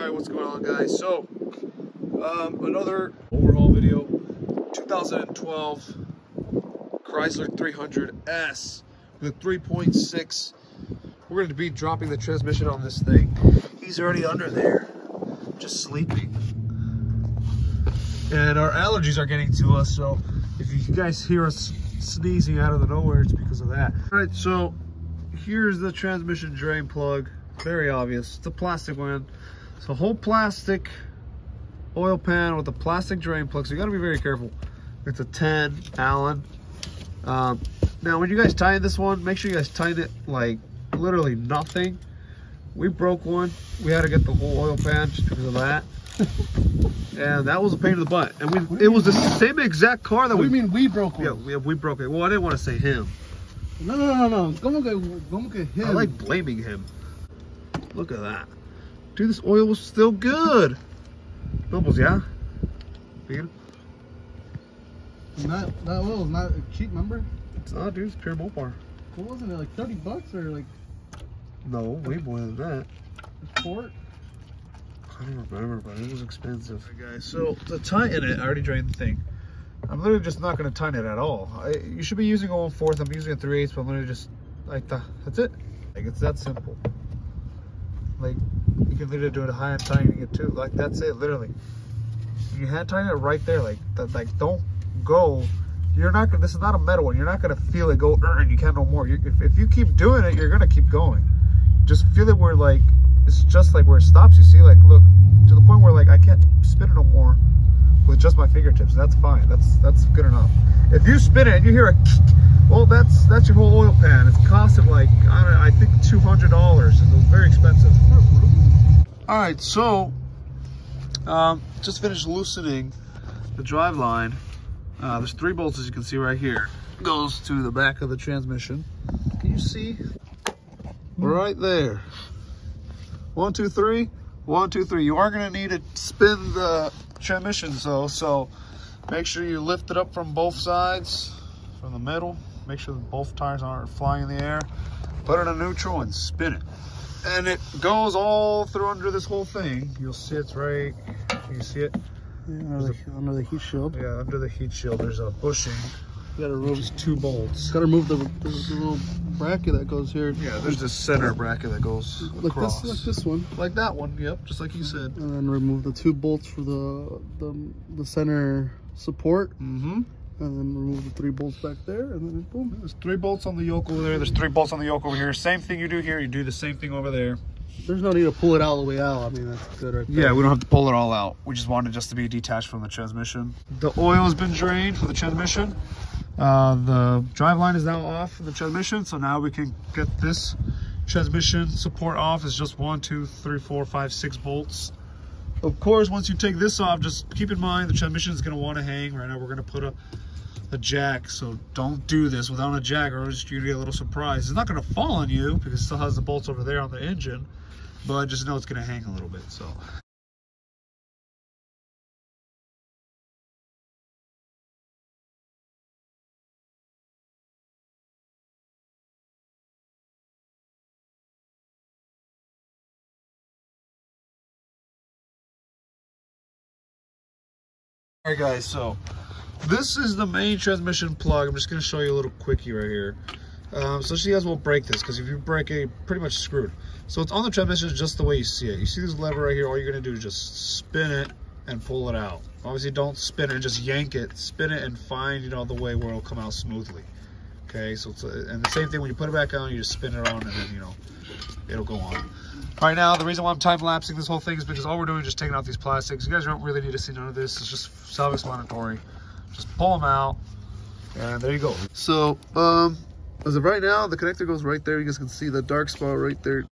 Alright, what's going on, guys? So, another overhaul video. 2012 Chrysler 300S with 3.6. We're going to be dropping the transmission on this thing. He's already under there, just sleeping. And our allergies are getting to us, so if you guys hear us sneezing out of the nowhere, it's because of that. Alright, so here's the transmission drain plug. Very obvious. It's a plastic one. It's a whole plastic oil pan with a plastic drain plug, so you got to be very careful. It's a 10 Allen. Now when you guys tighten this one, make sure you guys tighten it like literally nothing. We broke one. We had to get the whole oil pan just because of that. And that was a pain in the butt. And it was the same exact car that What do you mean we broke one? Yeah, we broke it. Well, I didn't want to say him. No. Como que him. I like blaming him. Look at that. Dude, this oil was still good. Bubbles, yeah? Figured. That oil is not cheap, remember? It's not, dude. It's pure Mopar. What wasn't it, like 30 bucks or like? No, way more than that. Quart? I don't remember, but it was expensive. Okay, guys, so to tighten it, I already drained the thing. I'm literally just not going to tighten it at all. You should be using a 1/4. I'm using a 3/8, but I'm literally just like that. That's it. Like, it's that simple. Like, you can literally do it high and tightening it too. Like, that's it, literally. You hand tighten it right there. Like, don't go. You're not gonna, this is not a metal one. You're not gonna feel it go, and you can't no more. If you keep doing it, you're gonna keep going. Just feel it where, like, it's just like where it stops. You see, like, look, to the point where, like, I can't spin it no more with just my fingertips. That's fine. That's good enough. If you spin it and you hear a well, that's your whole oil pan. It's costed like, I think $200. It was very expensive. All right, so just finished loosening the drive line. There's 3 bolts, as you can see right here. It goes to the back of the transmission. Can you see? Right there. 1, 2, 3. 1, 2, 3. You are gonna need to spin the transmission, so make sure you lift it up from both sides, from the middle. Make sure that both tires aren't flying in the air. Put it in neutral and spin it. And it goes all through under this whole thing. You'll see it's right. Can you see it? Yeah, under the heat shield. Yeah, under the heat shield, there's a bushing. You gotta remove 2 bolts. Gotta remove the little bracket that goes here. Yeah, there's this center bracket that goes across. Like this one. Like that one, yep, just like you said. And then remove the 2 bolts for the center support. Mm-hmm. And then remove the 3 bolts back there, and then boom. There's 3 bolts on the yoke over there. There's 3 bolts on the yoke over here. Same thing you do here, you do the same thing over there. There's no need to pull it all the way out. I mean, that's good right there. Yeah, we don't have to pull it all out. We just wanted it just to be detached from the transmission. The oil has been drained for the transmission. The drive line is now off for the transmission, so now we can get this transmission support off. It's just 1, 2, 3, 4, 5, 6 bolts. Of course, once you take this off, just keep in mind the transmission is going to want to hang. Right now, we're going to put a jack, so don't do this without a jack, or you're going to get a little surprise. It's not going to fall on you because it still has the bolts over there on the engine, but just know it's going to hang a little bit. So. Alright guys, so this is the main transmission plug. I'm just going to show you a little quickie right here. So you guys won't break this, because if you break it, you're pretty much screwed. So it's on the transmission just the way you see it. You see this lever right here, all you're going to do is just spin it and pull it out. Obviously don't spin it and just yank it. Spin it and find, the way where it'll come out smoothly. Okay, so and the same thing when you put it back on, you just spin it on and then, it'll go on. Right now, the reason why I'm time-lapsing this whole thing is because all we're doing is just taking out these plastics. You guys don't really need to see none of this. It's just self-explanatory. Just pull them out, and there you go. So, as of right now, the connector goes right there. You guys can see the dark spot right there.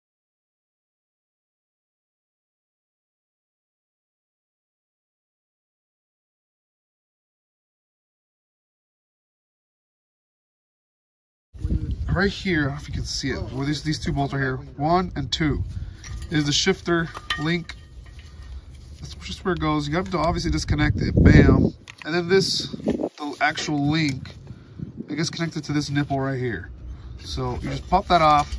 Right here, if you can see it, where these 2 bolts are here, 1 and 2, is the shifter link. That's just where it goes. You have to obviously disconnect it, bam. And then the actual link, it gets connected to this nipple right here. So you just pop that off,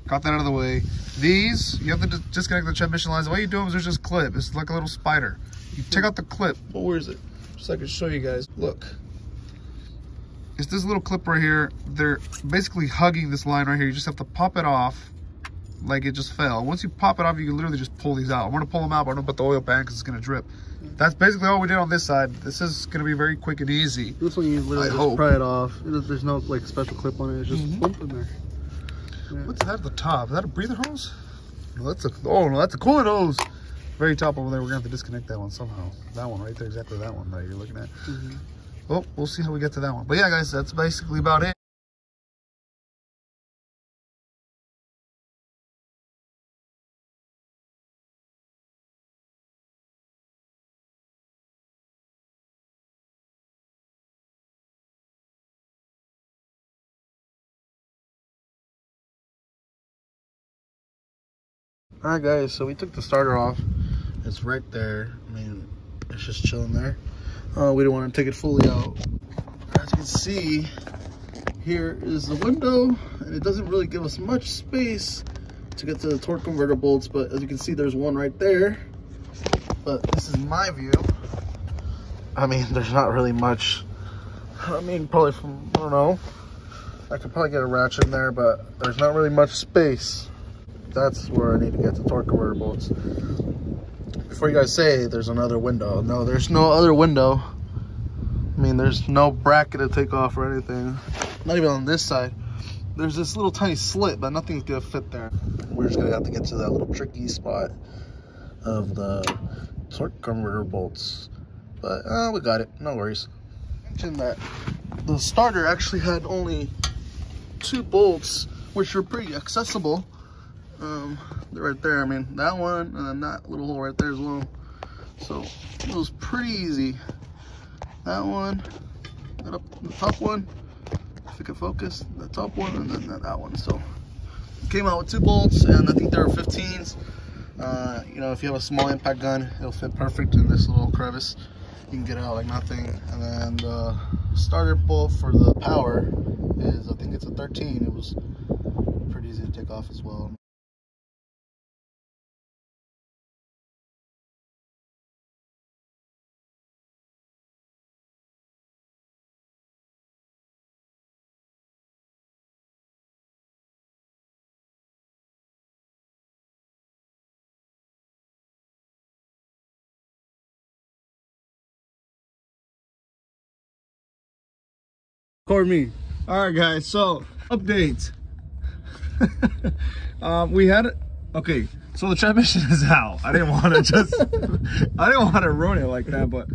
got that out of the way. These, you have to disconnect the transmission lines. All you do is there's just clip. It's like a little spider. You take out the clip. Well, where is it? Just so I can show you guys. Look. It's this little clip right here. They're basically hugging this line right here. You just have to pop it off like it just fell. Once you pop it off, you can literally just pull these out. I'm gonna pull them out, but I'm gonna put the oil back because it's gonna drip. That's basically all we did on this side. This is gonna be very quick and easy. This one you literally just pry it off. There's no like special clip on it. It's just bump in there. Yeah. What's that at the top? Is that a breather hose? No, that's a coolant hose. Very top over there. We're gonna have to disconnect that one somehow. That one right there, exactly that one that you're looking at. Well, we'll see how we get to that one. But yeah, guys, that's basically about it. Alright guys, so we took the starter off. It's right there. I mean, it's just chilling there. We don't want to take it fully out. As you can see, here is the window, and it doesn't really give us much space to get to the torque converter bolts, but as you can see, there's one right there. But this is my view. I mean, there's not really much. I mean, probably from, I don't know. I could probably get a ratchet in there, but there's not really much space. That's where I need to get the torque converter bolts. Before you guys say there's another window. No, there's no other window. I mean, there's no bracket to take off or anything. Not even on this side. There's this little tiny slit, but nothing's gonna fit there. We're just gonna have to get to that little tricky spot of the torque converter bolts. But we got it, no worries. Mention that the starter actually had only 2 bolts, which are pretty accessible. They're right there. I mean, that one and then that little hole right there as well. So it was pretty easy. That one, that up the top one, if it can focus, the top one, and then that one. So came out with 2 bolts, and I think they were 15s. You know, if you have a small impact gun, it'll fit perfect in this little crevice. You can get it out like nothing. And then the starter bolt for the power is, I think it's a 13. It was pretty easy to take off as well. Record me. All right, guys. So update. We had it. Okay, so the transmission is out. I didn't want to ruin it like that, but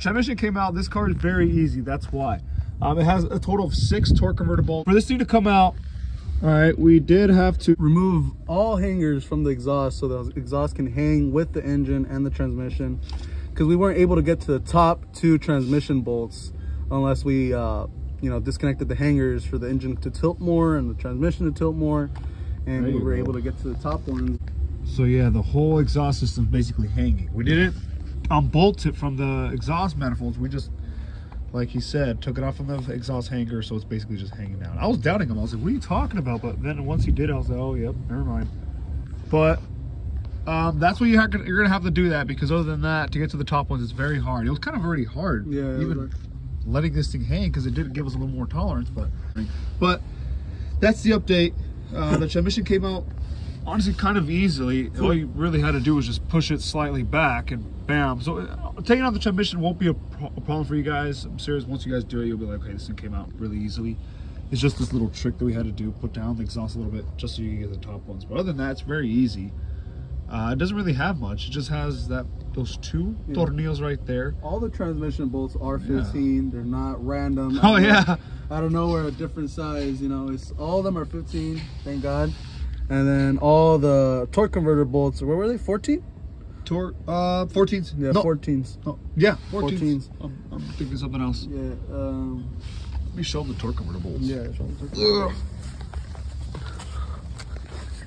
transmission came out. This car is very easy. That's why. It has a total of 6 torque converter bolts. For this thing to come out, all right, we did have to remove all hangers from the exhaust so the exhaust can hang with the engine and the transmission, because we weren't able to get to the top 2 transmission bolts unless we you know, disconnected the hangers for the engine to tilt more and the transmission to tilt more, and we were able to get to the top ones. So yeah, the whole exhaust system is basically hanging. We didn't unbolt it from the exhaust manifolds. We just, like he said, took it off from the exhaust hanger, so it's basically just hanging down. I was doubting him. I was like, what are you talking about? But then once he did, I was like, oh, yep, never mind. But that's what you're gonna have to do that, because other than that, to get to the top ones, it's very hard. It was kind of already hard. Yeah, even letting this thing hang, because it did give us a little more tolerance. But that's the update. The transmission came out honestly kind of easily. All you really had to do was just push it slightly back, and bam. So taking out the transmission won't be a problem for you guys. I'm serious. Once you guys do it, you'll be like, okay, this thing came out really easily. It's just this little trick that we had to do, put down the exhaust a little bit just so you can get the top ones. But other than that, it's very easy. It doesn't really have much. It just has those 2 tornillos right there. All the transmission bolts are 15. Yeah. They're not random. Oh yeah. Out of nowhere, a different size. You know, it's all of them are 15. Thank God. And then all the torque converter bolts. Where were they? 14? 14s. Yeah, no. 14s. Oh, yeah, 14s. I'm thinking something else. Yeah. Let me show them the torque converter bolts. Yeah, show them the torque converter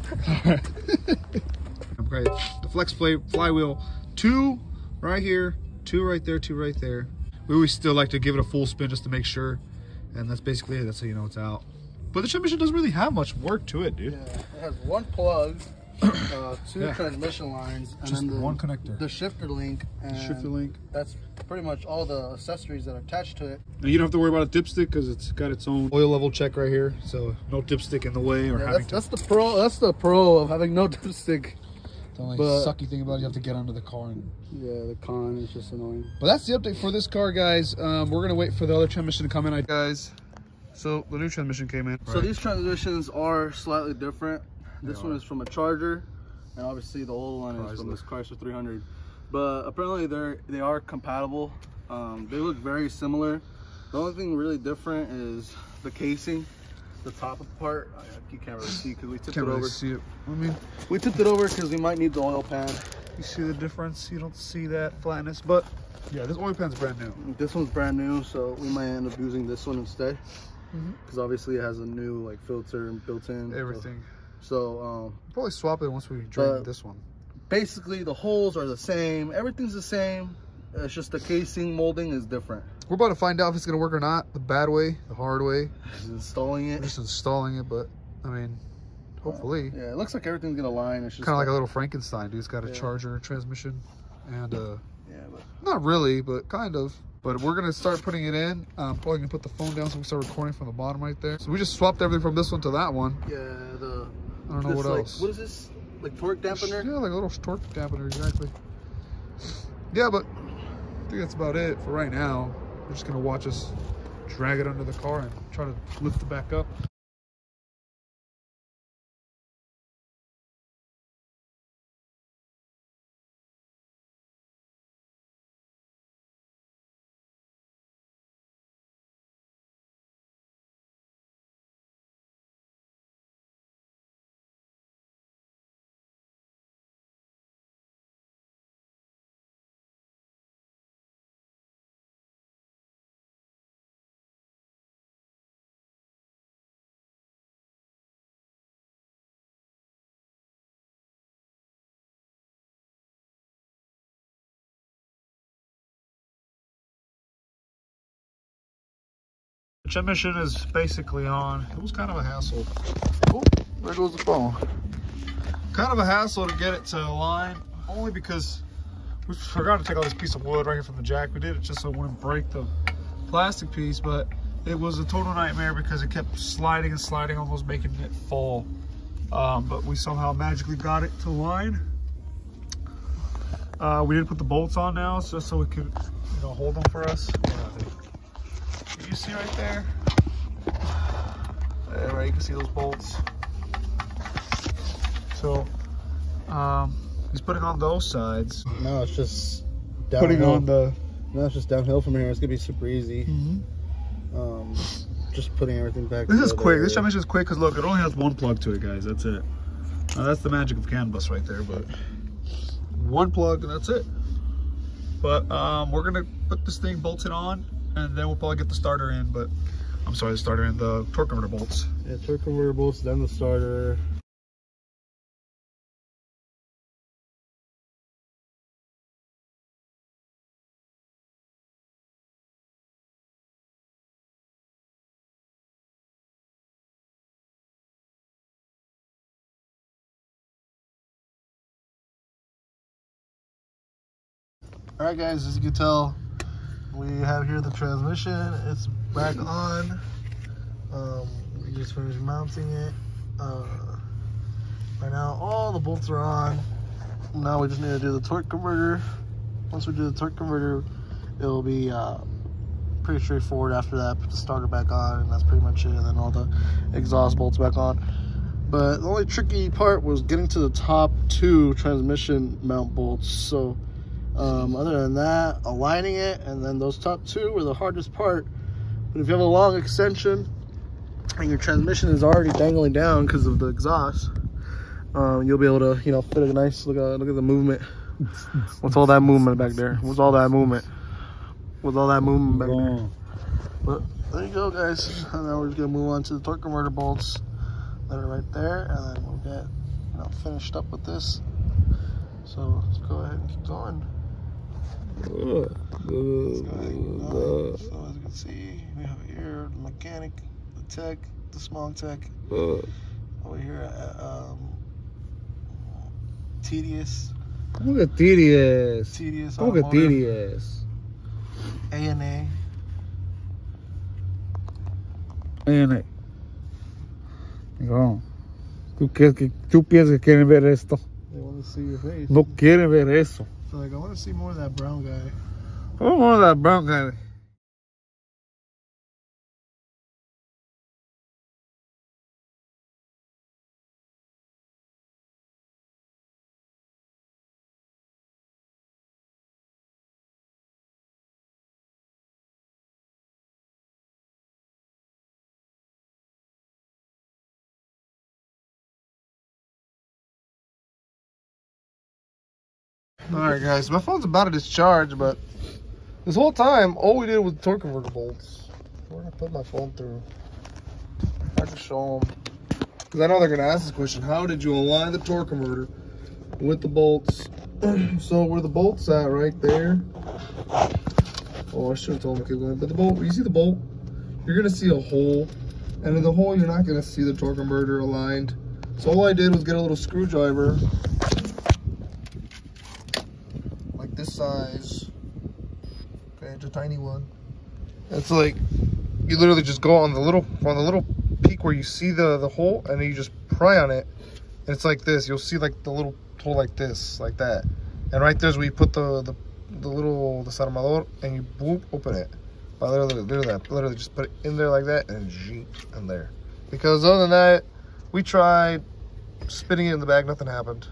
bolts. All right. Okay, the flex plate flywheel, 2 right here, 2 right there, 2 right there. We always still like to give it a full spin just to make sure, and that's basically it. That's how you know it's out. But the transmission doesn't really have much work to it, dude. Yeah, it has one plug, two transmission lines, and just then one connector. The shifter link. And shifter link. That's pretty much all the accessories that are attached to it. And you don't have to worry about a dipstick because it's got its own oil level check right here. So no dipstick in the way or having that's the pro. That's the pro of having no dipstick. The only sucky thing about it, you have to get under the car. And yeah, the con is just annoying. But that's the update for this car, guys. We're gonna wait for the other transmission to come in, guys. So the new transmission came in. So these transmissions are slightly different. This one is from a Charger, and obviously the old one is from this Chrysler 300. But apparently they are compatible. They look very similar. The only thing really different is the casing, the top part. You can't really see because we tipped it over. See it. I mean, we tipped it over because we might need the oil pan. You see the difference? You don't see that flatness, but yeah, this oil pan's brand new. This one's brand new, so we might end up using this one instead. Because obviously it has a new like filter and built in everything. So probably swap it once we drain this one. Basically the holes are the same, everything's the same. It's just the casing molding is different. We're about to find out if it's gonna work or not. The bad way, the hard way. Just installing it. We're just installing it, but I mean, hopefully. Yeah, it looks like everything's gonna line. It's just kind of like a little Frankenstein, dude. It's got a Charger transmission, and yeah, but not really, but kind of. But we're gonna start putting it in. Probably gonna put the phone down so we can start recording from the bottom right there. So we just swapped everything from this one to that one. Yeah, I don't know what else. What is this? Like torque dampener? Yeah, like a little torque dampener, exactly. Yeah, but I think that's about it for right now. We're just gonna watch us drag it under the car and try to lift it back up. The transmission is basically on. It was kind of a hassle. Oh, there goes the phone. Kind of a hassle to get it to align, only because we forgot to take all this piece of wood right here from the jack. We did it just so it wouldn't break the plastic piece, but it was a total nightmare because it kept sliding and sliding, almost making it fall. But we somehow magically got it to line. We did put the bolts on now, just so we could, hold them for us. Can you see right there? There, right, you can see those bolts. So, he's putting on those sides. No, it's just downhill. Putting on the... No, it's just downhill from here. It's gonna be super easy. Just putting everything back. This is quick. This transmission is quick because look, it only has one plug to it, guys. That's it. That's the magic of CAN bus right there. But one plug and that's it. But we're gonna put this thing bolted on, and then we'll probably get the starter in. But I'm sorry, the starter in, the torque converter bolts. Yeah, torque converter bolts, then the starter. All right, guys, as you can tell, we have here the transmission. It's back on. We just finished mounting it. Right now, all the bolts are on. Now we just need to do the torque converter. Once we do the torque converter, it'll be pretty straightforward after that. Put the starter back on, and that's pretty much it. And then all the exhaust bolts back on. But the only tricky part was getting to the top two transmission mount bolts. So other than that, aligning it, and then those top two were the hardest part. But if you have a long extension and your transmission is already dangling down because of the exhaust, you'll be able to, fit a nice look at the movement. What's all that movement back there? What's all that movement? What's all that movement back there? But there you go, guys. And now we're just gonna move on to the torque converter bolts that are right there, and then we'll get finished up with this. So let's go ahead and keep going. So as you can see, we have here the mechanic, the tech, the Smog Tech. Over here at Tedious. ¿Cómo que tedious? Tedious. ¿Cómo que tedious? A&A. A&A. No. ¿Tú piensas que quieren ver esto? They want to see your face. No quieren ver eso. So like, I want to see more of that brown guy. I don't want that brown guy. Alright guys, my phone's about to discharge, but this whole time, all we did was torque converter bolts. We're gonna put my phone through. I can show them. Because I know they're gonna ask this question, how did you align the torque converter with the bolts? So where the bolt's at right there. Oh, I should have told them to keep going. But the bolt, you see the bolt? You're gonna see a hole. And in the hole, you're not gonna see the torque converter aligned. So all I did was get a little screwdriver. This size. Okay, it's a tiny one. It's like you literally just go on the little peak where you see the hole, and then you just pry on it, and it's like this. You'll see like the little hole like this, like that, and right there's where you put the little desarmador, and you boop, open it. But literally just put it in there like that, and jeep in there. Because other than that, we tried spinning it in the bag, nothing happened.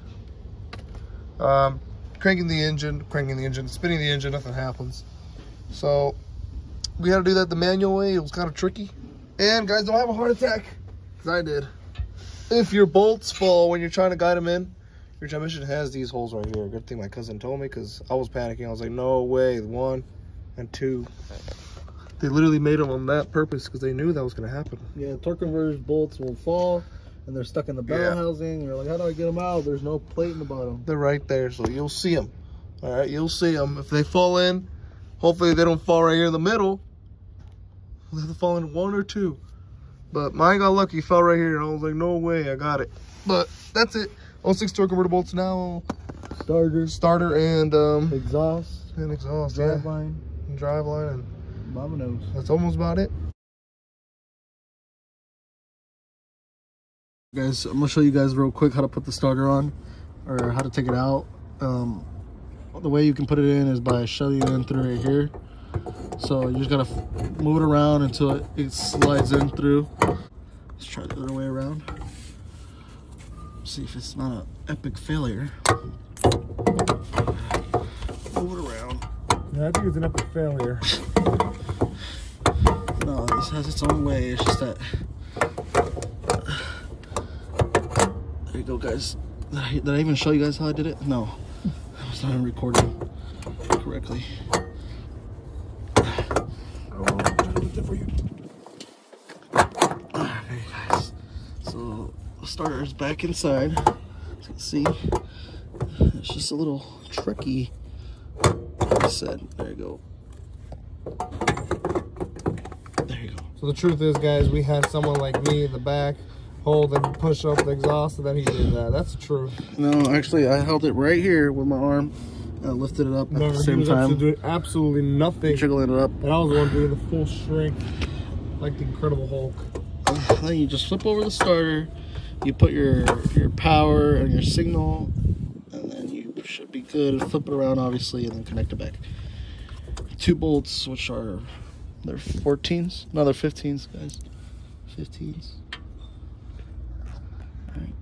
Cranking the engine, spinning the engine, nothing happens. So we had to do that the manual way. It was kind of tricky. And guys, don't have a heart attack, because I did. If your bolts fall when you're trying to guide them in, your transmission has these holes right here. Good thing my cousin told me, because I was panicking. I was like, no way, 1 and 2. They literally made them on that purpose, because they knew that was going to happen. Yeah, torque converters bolts will fall. And they're stuck in the bell housing. You're like, how do I get them out? There's no plate in the bottom. They're right there, so you'll see them. All right, you'll see them. If they fall in, hopefully they don't fall right here in the middle. They have to fall in 1 or 2. But mine got lucky, fell right here. And I was like, no way, I got it. But that's it. 06 torque converter bolts now. Starter, and exhaust. And exhaust, drive line. And drive line, and mama knows. That's almost about it. Guys, I'm gonna show you guys real quick how to put the starter on, or how to take it out. The way you can put it in is by shoving it in through right here. So you just gotta move it around until it slides in through. Let's try the other way around. See if it's not an epic failure. Move it around. Yeah, I think it's an epic failure. No, this has its own way. It's just that. There you go, guys. Did I even show you guys how I did it? No, I was not even recording correctly. For you. Okay, guys. So the starter is back inside. As you can see, it's just a little tricky. Like I said, there you go. There you go. So the truth is, guys, we had someone like me in the back hold and push up the exhaust, and then he did that. That's the truth. No, actually, I held it right here with my arm. I lifted it up at the same time. Doing absolutely nothing. Jiggling it up. And I was the one doing the full shrink, like the Incredible Hulk. Then you just flip over the starter. You put your power and your signal, and then you should be good. Flip it around, obviously, and then connect it back. 2 bolts, which are, they're 14s. No, they're 15s, guys. 15s. All right.